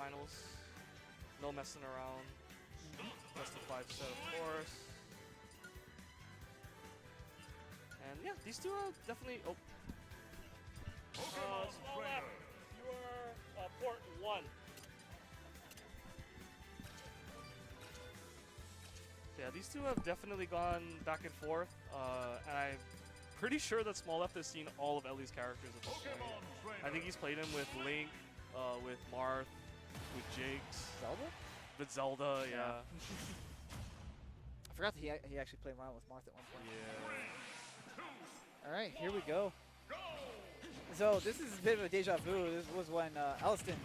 finals. No messing around. Best of 5 set, of course. And yeah, these two are definitely. Oh. Small left. You are port 1. Yeah, these two have definitely gone back and forth, and I'm pretty sure that Small Left has seen all of Ellie's characters at this point. I think he's played him with Link, with Marth, with Jigs. Zelda? With Zelda, yeah. I forgot that he actually played around with Marth at one point. Yeah. All right, here we go. So this is a bit of a deja vu. This was when Elliston.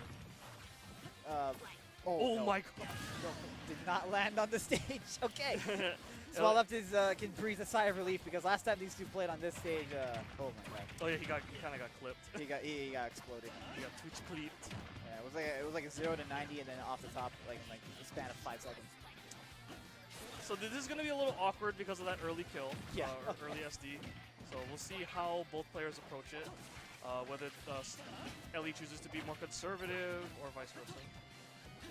Oh no. my god. No, did not land on the stage. Okay. Small Left is can breathe a sigh of relief because last time these two played on this stage, oh my god. Oh yeah, he kind of got clipped. he got exploded. He got Twitch clipped. Yeah, it was like a 0 to 90 and then off the top like in the span of 5 seconds. So this is gonna be a little awkward because of that early kill, Yeah. or early SD. So we'll see how both players approach it. Whether Ellie chooses to be more conservative or vice versa.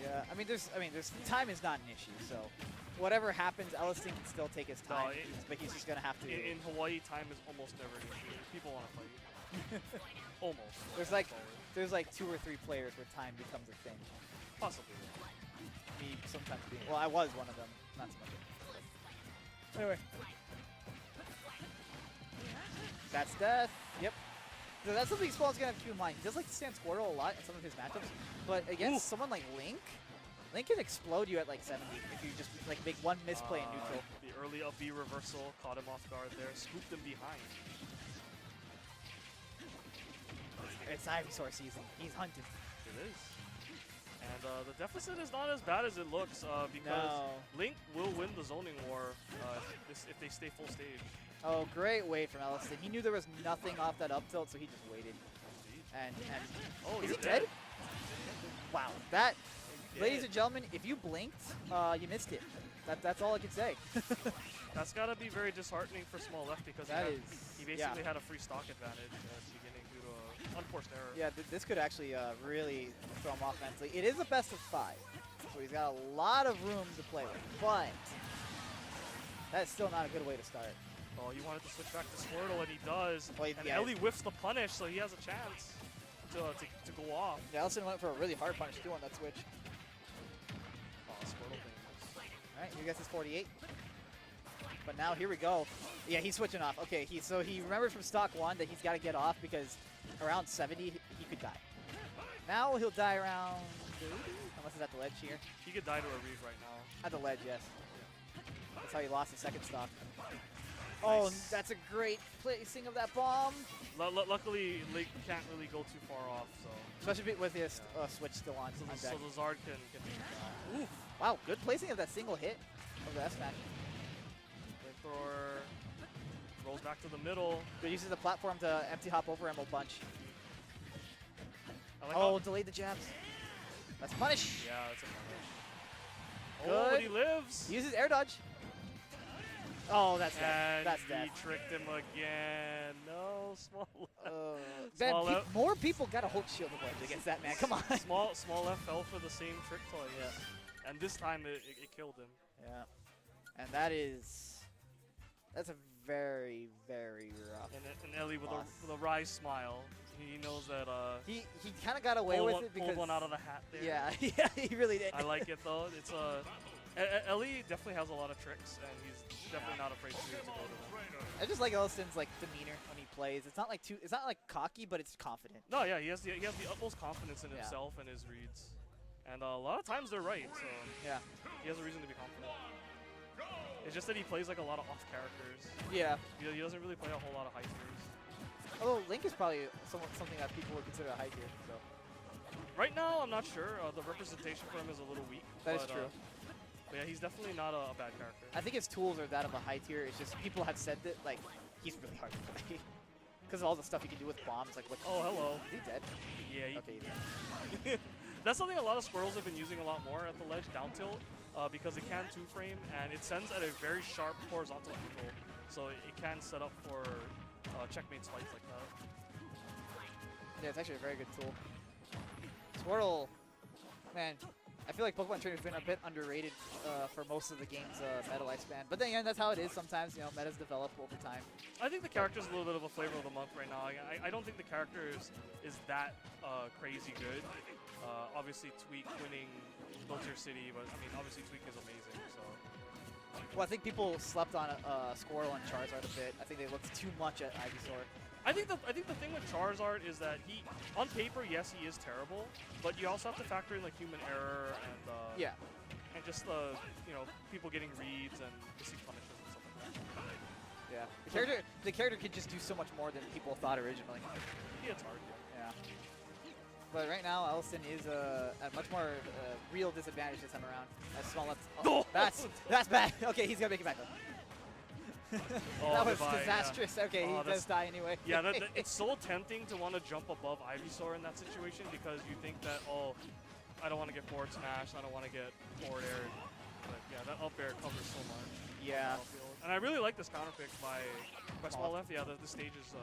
Yeah, I mean, there's time is not an issue. So whatever happens, Elliston can still take his time, but he's just gonna have to. In Hawaii, time is almost never an issue. People want to fight. Almost. There's like 2 or 3 players where time becomes a thing. Possibly. Me sometimes being. Well, I was one of them. Not so much. Anyway. That's death. Yep. So that's something Spawn's gonna have to keep in mind. He does like to stand Squirtle a lot in some of his matchups, but against someone like Link can explode you at like 70 if you just like make one misplay in neutral. The early up B reversal caught him off guard there, scooped him behind. It's Ivysaur season. He's hunted. It is. And the deficit is not as bad as it looks because Link will win the zoning war if they stay full stage. Oh, great wait from Elliston. He knew there was nothing off that up tilt, so he just waited. And oh, is he dead? Wow, that, ladies and gentlemen, if you blinked, you missed it. That's all I can say. That's got to be very disheartening for Small Left because he basically had a free stock advantage at the beginning due to an unforced error. Yeah, this could actually really throw him off mentally. It is a best of 5, so he's got a lot of room to play with, but that's still not a good way to start. Oh, you wanted to switch back to Squirtle, and he does. Well, and Ellie whiffs the punish, so he has a chance to go off. Yeah, Elliston went for a really hard punish too on that switch. Oh, Squirtle thing. All right, here gets his 48. But now here we go. Yeah, he's switching off. Okay, so he remembers from stock 1 that he's got to get off because around 70 he could die. Now he'll die around 30, unless it's at the ledge here. He could die to a read right now. At the ledge, yes. That's how he lost his second stock. Oh, nice. That's a great placing of that bomb. Luckily, Link can't really go too far off, so. Especially with his switch still on. So the Zard can Oof. Wow, good placing of that single hit of the S-Smash. Flamethrower rolls back to the middle. Good uses the platform to empty hop over Emerald Punch. Like delayed the jabs. That's punish. Yeah, that's a punish. Good. Oh, but he lives. He uses air dodge. Oh, that's death. That's death. He tricked him again. No, Small Left. Ben, more people got a Hulk shield against that man. Come on. Small Left fell for the same trick twice. Yeah. And this time it killed him. Yeah. And that's a very, very rough. And Ellie with a wry smile. He knows that he kind of got away with it because pulled one out of the hat there. Yeah, yeah, he really did. I like it though. It's Ellie definitely has a lot of tricks, and he's definitely not afraid to go to them. I just like Elliston's like demeanor when he plays. It's not like cocky, but it's confident. No, yeah, he has the utmost confidence in himself and his reads, and a lot of times they're right. So yeah, he has a reason to be confident. It's just that he plays like a lot of off characters. Yeah, he doesn't really play a whole lot of high tiers. Although Link is probably something that people would consider a high tier. So right now, I'm not sure. The representation for him is a little weak. That is true. But yeah, he's definitely not a bad character. I think his tools are that of a high tier. It's just people have said that like he's really hard to play because of all the stuff he can do with bombs. Like what? Oh, hello. Is he dead? Yeah. Okay, he's dead. That's something a lot of Squirrels have been using a lot more at the ledge, down tilt, because it can two-frame and it sends at a very sharp horizontal angle, so it can set up for checkmate spikes like that. Yeah, it's actually a very good tool. Squirtle, man, I feel like Pokemon Trainer's been a bit underrated for most of the game's meta lifespan. But then again, that's how it is sometimes. You know, metas develop over time. I think the character's a little bit of a flavor of the month right now. I don't think the character is that crazy good. Obviously, Tweak winning Filter City, but I mean, obviously Tweak is amazing. So. Well, I think people slept on Squirtle and Charizard a bit. I think they looked too much at Ivysaur. I think the thing with Charizard is that he, on paper, yes, he is terrible, but you also have to factor in like human error and yeah, and just you know, people getting reads and missing punishes and stuff like that. Yeah, the character could just do so much more than people thought originally. Yeah, it's hard. Yeah. But right now, Elliston is at much more real disadvantage this time around. As small left. Oh, that's bad. Okay, he's gonna make it back though. Oh, that was disastrous. Yeah. Okay, he does die anyway. Yeah, it's so tempting to want to jump above Ivysaur in that situation because you think that, oh, I don't want to get forward smashed, I don't want to get forward air. But yeah, that up air covers so much. Yeah. And I really like this counter pick by Small Left. Yeah, the stage is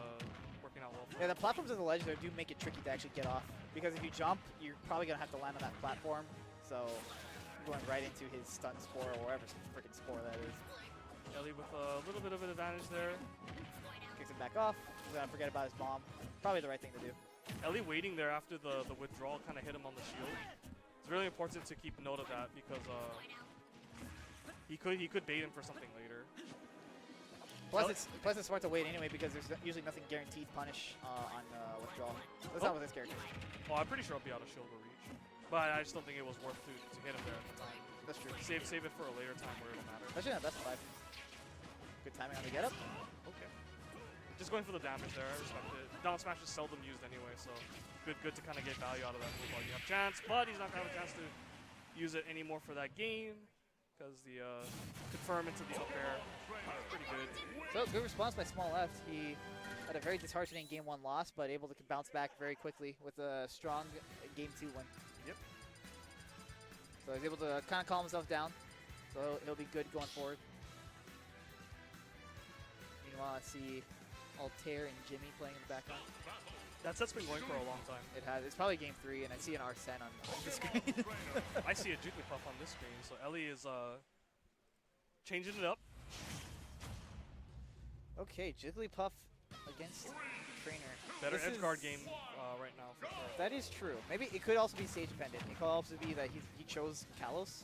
working out well. Yeah, the platforms of the ledge there do make it tricky to actually get off because if you jump, you're probably gonna have to land on that platform. So you're going right into his stun spore or whatever freaking spore that is. Ellie with a little bit of an advantage there. Kicks him back off. He's gonna forget about his bomb. Probably the right thing to do. Ellie waiting there after the withdrawal kind of hit him on the shield. It's really important to keep note of that because he could bait him for something later. Plus it's smart to wait anyway because there's usually nothing guaranteed punish on withdrawal. That's not with this character. Well, I'm pretty sure I'll be out of shield or reach, but I just don't think it was worth to hit him there at the time. That's true. Save it for a later time where it'll matter. Especially on best of 5. Good timing on the get up. Okay. Just going for the damage there. I respect it. Down smash is seldom used anyway, so good to kind of get value out of that move while you have chance. But he's not gonna have a chance to use it anymore for that game because the confirm into the up air is pretty good. So good response by Small Left. He had a very disheartening game 1 loss, but able to bounce back very quickly with a strong game 2 win. Yep. So he's able to kind of calm himself down. So he'll be good going forward. Meanwhile, I see Altair and Jimmy playing in the background. That set's been going for a long time. It has. It's probably game 3, and I see an Arsene on the screen. I see a Jigglypuff on this screen, so Ellie is changing it up. Okay, Jigglypuff against Trainer. Better edge guard game right now for sure. That is true. Maybe it could also be stage dependent. It could also be that he chose Kalos,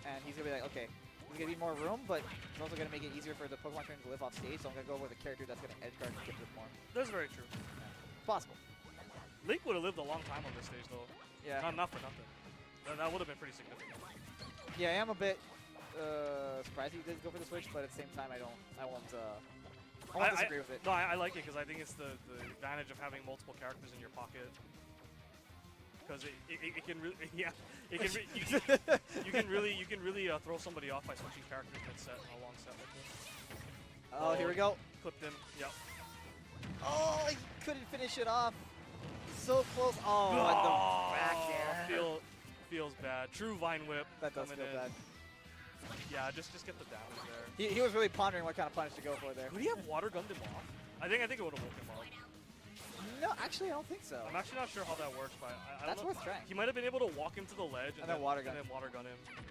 and he's gonna be like, okay, there's gonna be more room, but it's also gonna make it easier for the Pokemon Trainer to live off stage. So I'm gonna go with a character that's gonna edge guard and get with more. That's very true. Yeah. Possible. Link would have lived a long time on this stage though. Yeah. Not for nothing. That would have been pretty significant. Yeah, I am a bit surprised he did go for the switch, but at the same time, I won't disagree with it. No, I like it because I think it's the advantage of having multiple characters in your pocket. Because it can really, yeah, it can you can really throw somebody off by switching characters mid-set in a long set like this. Oh, here we go. Clipped him. Yep. Oh, he couldn't finish it off. So close. Oh, and the back air. Feels bad. True Vine Whip. That does feel bad. Yeah, just get the damage there. He was really pondering what kind of punish to go for there. Would he have water gunned him off? I think it would have woken him up. No, actually, I don't think so. I'm actually not sure how that works, but I That's don't know. worth trying. He might have been able to walk him to the ledge and then water gun him.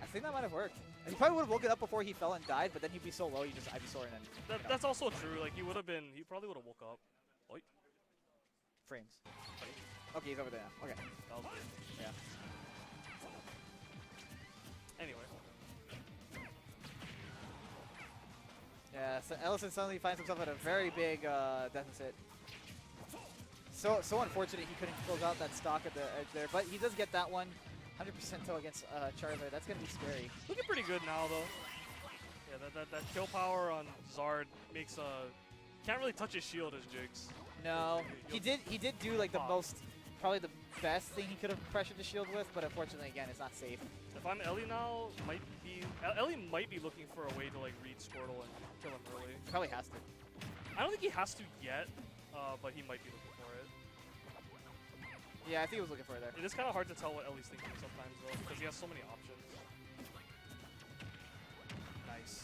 I think that might have worked. And he probably would have woken up before he fell and died, but then he'd be so low, you just Ivysaur and then. That's also true. Like he probably would have woke up. Oy. Frames. Okay, he's over there now. Okay. That was good. Yeah. Anyway. Yeah, so Elliston suddenly finds himself at a very big deficit. So unfortunate he couldn't close out that stock at the edge there, but he does get that one. 100% though against Charizard. That's gonna be scary. Looking pretty good now though. Yeah, that kill power on Zard makes can't really touch his shield as Jigs. No, he did do like the probably the best thing he could have pressured the shield with, but unfortunately again it's not safe. If I'm Ellie now, Ellie might be looking for a way to like read Squirtle and kill him early. Probably has to. I don't think he has to yet, but he might be looking for it. Yeah, I think he was looking for it there. It is kind of hard to tell what Ellie's thinking sometimes though, because he has so many options. Nice.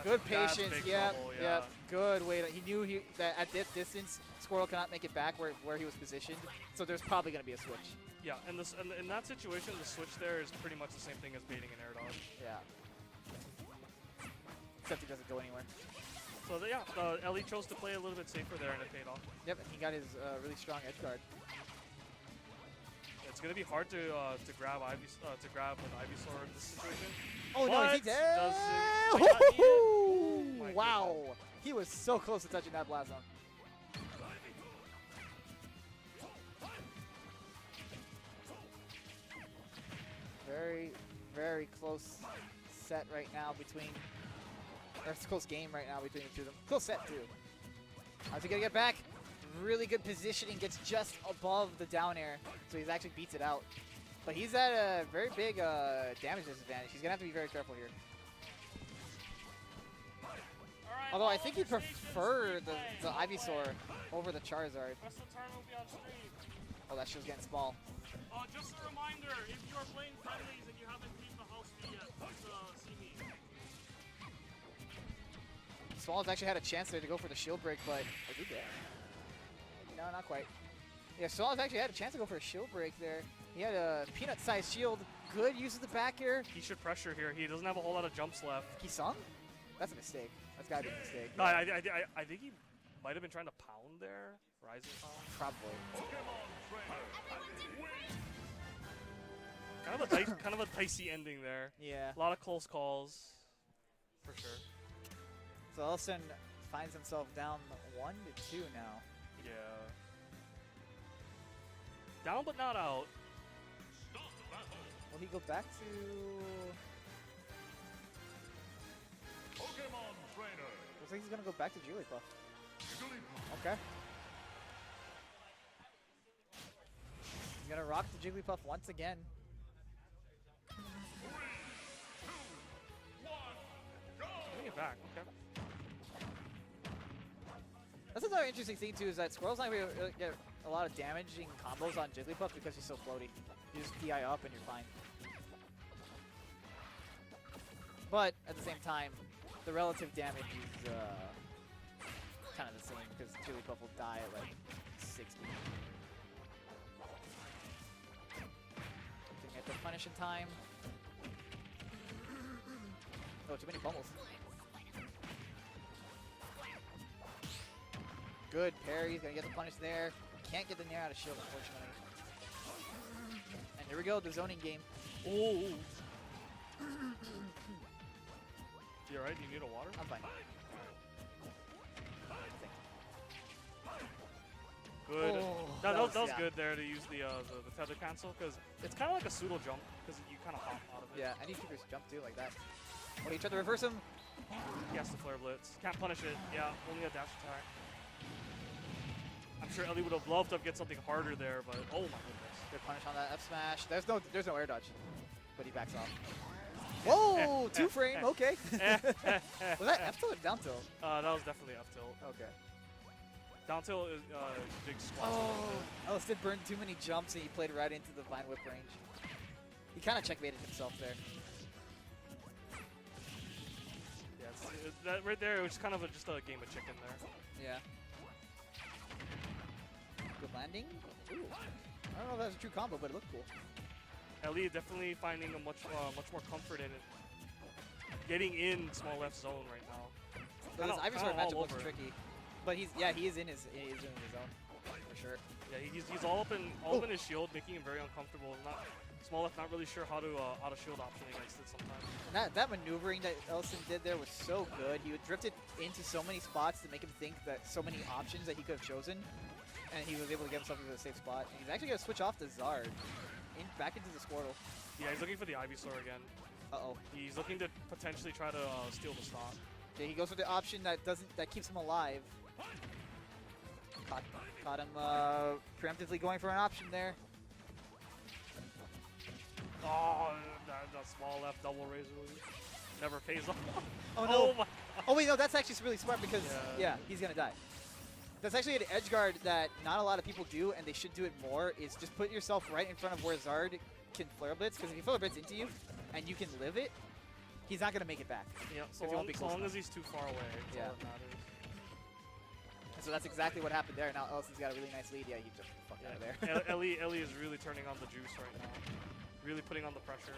Good patience. Yeah. Good way. He knew that at this distance, Squirtle cannot make it back where he was positioned, so there's probably going to be a switch. Yeah, and in that situation, the switch there is pretty much the same thing as baiting an air dodge. Yeah. Except he doesn't go anywhere. So yeah, Ellie chose to play a little bit safer there, and it paid off. Yep, and he got his really strong edge guard. It's gonna be hard to grab an Ivysaur in this situation. Oh no, he did! Wow, he was so close to touching that blast zone. Very, very close set right now between, or it's a close game right now between the two of them. Close set too. How's he gonna get back? Really good positioning, gets just above the down air, so he actually beats it out. But he's at a very big damage disadvantage. He's gonna have to be very careful here. Although I think he'd prefer the Ivysaur over the Charizard. Oh, that show's getting small. Just a reminder, if you're playing friendlies and you haven't beat the house yet, see me. Small's actually had a chance there to go for the shield break, but I did that. No, not quite. Yeah, Small's actually had a chance to go for a shield break there. He had a peanut-sized shield. Good use of the back air. He should pressure here. He doesn't have a whole lot of jumps left. He sung? That's a mistake. That's gotta be a mistake. No, I think he might have been trying to pound there. Rising pound. Probably. Kind of a dicey ending there. Yeah. A lot of close calls, for sure. So Elliston finds himself down 1-2 now. Yeah. Down but not out. Will he go back to? Looks like he's gonna go back to Jigglypuff. Okay. He's gonna rock the Jigglypuff once again. Bring it back. Okay. That's another interesting thing too, is that Squirrel's not going to get a lot of damaging combos on Jigglypuff because he's so floaty. You just DI up and you're fine. But at the same time, the relative damage is kind of the same because Jigglypuff will die at like 60. Didn't get the punish in time. Oh, too many pummels. Good parry, he's gonna get the punish there. Can't get the nair out of shield, unfortunately. And here we go, the zoning game. Oh. You alright? Do you need a water? I'm fine. Good. Oh, that was yeah. good there to use the tether cancel because it's kind of like a pseudo jump because you kind of hop out of it. Yeah, and you keep your jump too, like that. Oh, he tried to reverse him. He has to flare blitz. Can't punish it. Yeah, only a dash attack. I'm sure Ellie would have loved to get something harder there, but oh my goodness. Good punish on that F smash. There's no air dodge, but he backs off. Whoa, 2 frame. Okay. Was that F tilt or down tilt? That was definitely F tilt. Okay. Down tilt is big squat. Oh, Elliston burned too many jumps and he played right into the Vine Whip range. He kind of checkmated himself there. Yeah, that right there, it was kind of just a game of chicken there. Yeah. Good landing. Ooh. I don't know if that was a true combo, but it looked cool. Ellie definitely finding a much more comfort in it. Getting in small left zone right now. So this Ivysaur matchup looks tricky, but he is in his zone for sure. Yeah, he's all up in his shield, making him very uncomfortable. Small left not really sure how to auto shield option against it sometimes. And that maneuvering that Elliston did there was so good. He would drift it into so many spots to make him think that so many options that he could have chosen. And he was able to get himself into a safe spot. And he's actually going to switch off the Zard back into the Squirtle. Yeah, he's looking for the Ivysaur again. Uh-oh. He's looking to potentially try to steal the stock. Yeah, he goes for the option that keeps him alive. Caught him preemptively going for an option there. Oh, that small left double razor never pays off. Oh no! Oh, my. Oh wait, no, that's actually really smart because yeah, he's gonna die. That's actually an edge guard that not a lot of people do, and they should do it more, is just put yourself right in front of where Zard can flare blitz, because if he flare blitz into you, and you can live it, he's not going to make it back. Yeah, so long as he's too far away, that's all that matters. so that's exactly what happened there. Now Elliston's got a really nice lead. Yeah, he jumped the fuck out of there. Ellie is really turning on the juice right now. Really putting on the pressure.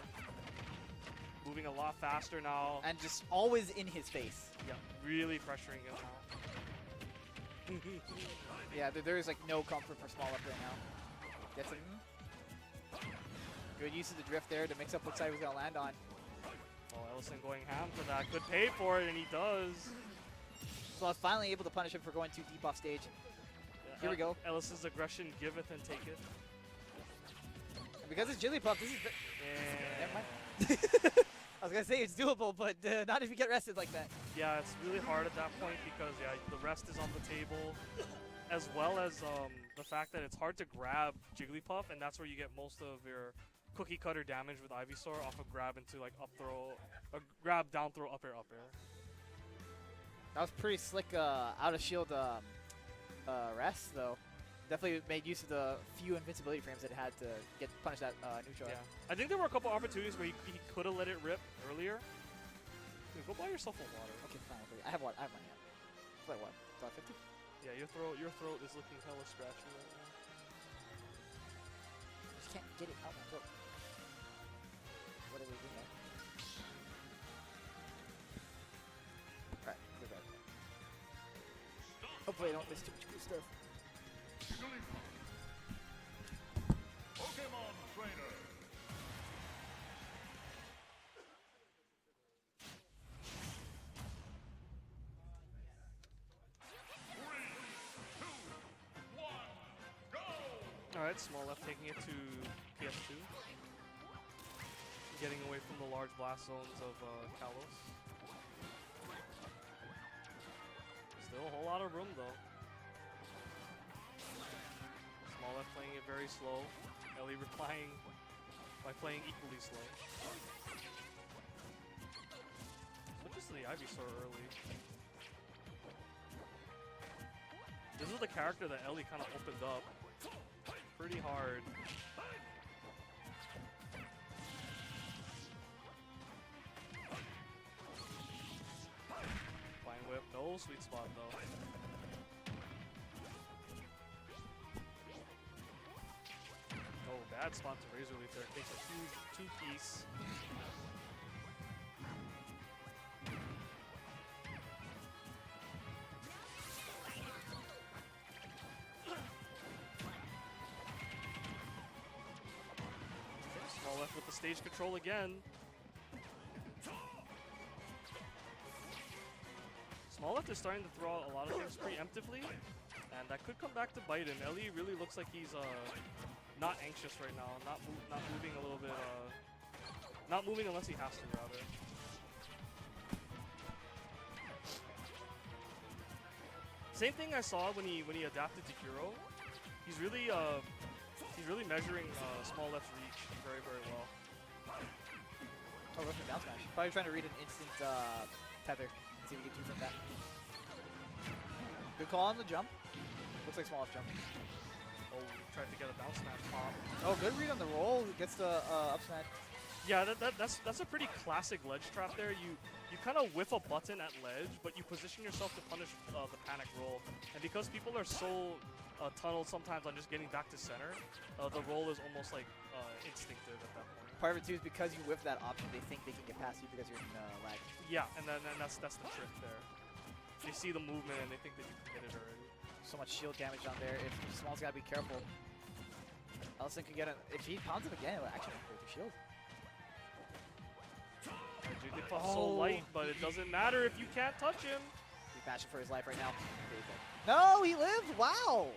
Moving a lot faster now. And just always in his face. Yeah, really pressuring him now. Yeah, there is like no comfort for Small Left right now. Gets him. Good use of the drift there to mix up what side he was going to land on. Oh, Elliston going ham for that. Could pay for it, and he does. So I was finally able to punish him for going too deep off stage. Here we go. Elliston's aggression giveth and taketh. And because it's Jigglypuff, this is... Never mind. I was going to say it's doable, but not if you get rested like that. Yeah, it's really hard at that point because, yeah, the rest is on the table, as well as the fact that it's hard to grab Jigglypuff, and that's where you get most of your cookie cutter damage with Ivysaur off of grab into like up throw, grab, down throw, up air, up air. That was pretty slick out of shield rest, though. Definitely made use of the few invincibility frames that it had to punish that neutral. Yeah, I think there were a couple opportunities where he could have let it rip earlier. Dude, go buy yourself a water. Okay, fine. I have one. I have money. Play what? $1.50? Yeah, your throat is looking hella scratchy right now. Just can't get it out my throat. What are we doing there? Alright, we're back. Hopefully I don't miss too much cool stuff. Pokemon Trainer. Alright, Small Left taking it to PS2. Getting away from the large blast zones of Kalos. Still a whole lot of room though. Small Left playing it very slow. Ellie replying by playing equally slow. Switches to the Ivysaur early. This is the character that Ellie kind of opened up pretty hard. Flying whip, no sweet spot though. Oh, bad spot to Razor Leaf there. Takes a huge 2-piece. Small Left with the stage control again. Small Left is starting to throw out a lot of things preemptively, and that could come back to bite him. Ellie really looks like he's not anxious right now, not moving a little bit, not moving unless he has to, rather. Same thing I saw when he adapted to Hero. He's really measuring Small Left's reach very, very well. Oh, Russian down smash. Probably trying to read an instant tether. See if we can do from that. Good call on the jump. Looks like Small Left jump. Oh, tried to get a down smash pop. Oh, good read on the roll. Gets the up smash. Yeah, that's a pretty classic ledge trap there. You kind of whiff a button at ledge, but you position yourself to punish the panic roll. And because people are so tunneled sometimes on just getting back to center, the roll is almost like instinctive at that point. Part of it too is because you whiff that option, they think they can get past you because you're in lag. Yeah, and then that's the trick there. They see the movement and they think that you can hit it already. So much shield damage on there. If Small's gotta be careful. Elliston could get it. If he pounds him again, it would actually break the shield. Jigglypuff's so light, but it doesn't matter if you can't touch him. He's matching for his life right now. No, he lived. Wow.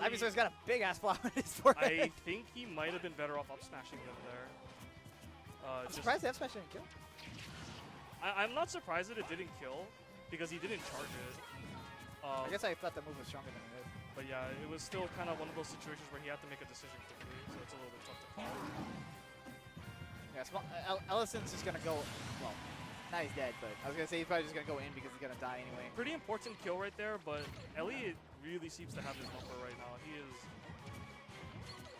Ivysaur's got a big ass flower in his forehead. I think he might have been better off up smashing them there. I'm surprised the up smash didn't kill. I'm not surprised that it didn't kill because he didn't charge it. I guess I thought that move was stronger than it is. But yeah, it was still kind of one of those situations where he had to make a decision quickly, so it's a little bit tough to call. Yeah, Elliston's just gonna go. Well, now he's dead, but I was gonna say he's probably just gonna go in because he's gonna die anyway. Pretty important kill right there, but Ellie really seems to have his number right now. He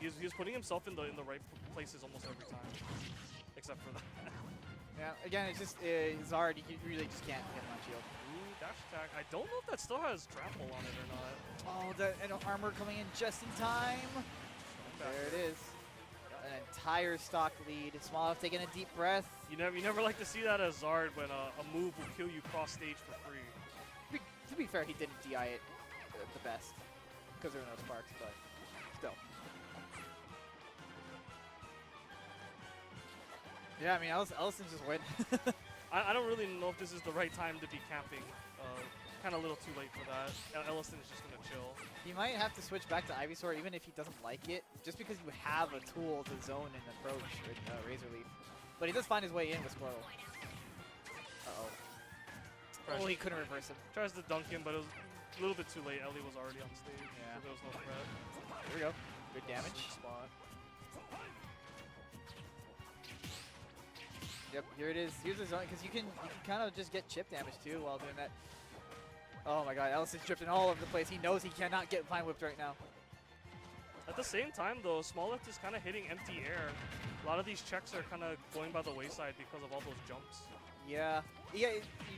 is putting himself in the right places almost every time, except for that. Yeah, again, it's just Zard. You really just can't hit him on shield. Ooh, dash attack. I don't know if that still has trample on it or not. Oh, and armor coming in just in time. There it is. An entire stock lead. Smolov taking a deep breath. You never like to see that as Zard when a move will kill you cross stage for free. To be fair, he didn't DI it the best because there were no sparks, but still. Yeah, I mean, Elliston's just win. I don't really know if this is the right time to be camping. Kind of a little too late for that. Elliston is just going to chill. He might have to switch back to Ivysaur even if he doesn't like it, just because you have a tool to zone and approach with Razor Leaf. But he does find his way in with Squirtle. Uh-oh. Oh, he couldn't reverse him. Tries to dunk him, but it was a little bit too late. Ellie was already on stage, Yeah. so there was no threat. Here we go. Good damage. Sweet spot. Yep, here it is. Here's the zone, because you can kind of just get chip damage too while doing that. Oh my god, Elliston's drifting all over the place. He knows he cannot get Pine Whipped right now. At the same time, though, Smolov is kind of hitting empty air. A lot of these checks are kind of going by the wayside because of all those jumps. Yeah, you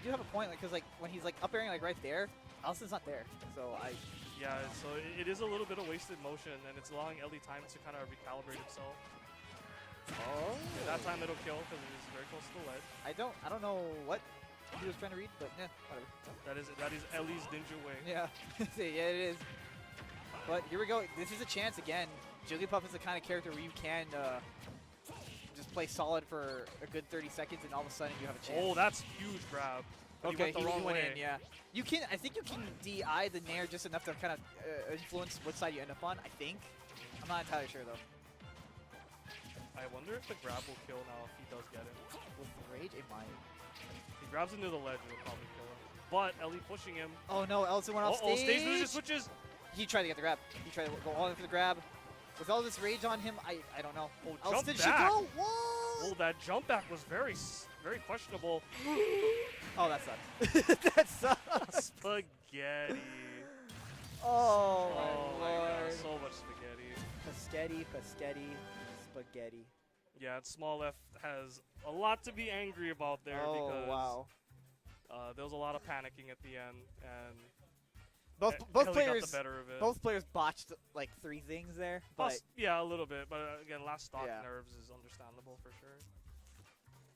do have a point, because when he's up airing right there, Elliston's not there. So Yeah, so it is a little bit of wasted motion, and it's allowing Ellie time to kind of recalibrate himself. Oh. Yeah, that time it'll kill because it is very close to the ledge. I don't know what he was trying to read, but yeah, whatever. That is Ellie's ninja way. Yeah, yeah, it is. But here we go. This is a chance again. Jigglypuff is the kind of character where you can just play solid for a good 30 seconds, and all of a sudden you have a chance. Oh, that's huge grab. But Okay, he went the wrong went way. in, yeah. You can. I think you can DI the Nair just enough to kind of influence what side you end up on. I think. I'm not entirely sure though. I wonder if the grab will kill now if he does get him. With the rage, it might. He grabs into the ledge, it'll probably kill him. But Ellie pushing him. Oh no, Elliston went off stage. Stage switches, switches. He tried to get the grab. He tried to go all in for the grab. With all this rage on him, I don't know. Oh, jump Elliston back. should go. Whoa! Oh, that jump back was very questionable. Oh, that sucked. That sucked. Spaghetti. Oh, Oh my my lord. god, so much spaghetti. Spaghetti. Yeah, and Small F has a lot to be angry about there because wow. there was a lot of panicking at the end, and Both Ellie players got the better of it. both players botched like 3 things there, but Yeah, a little bit, but again, last stock Yeah. nerves is understandable for sure.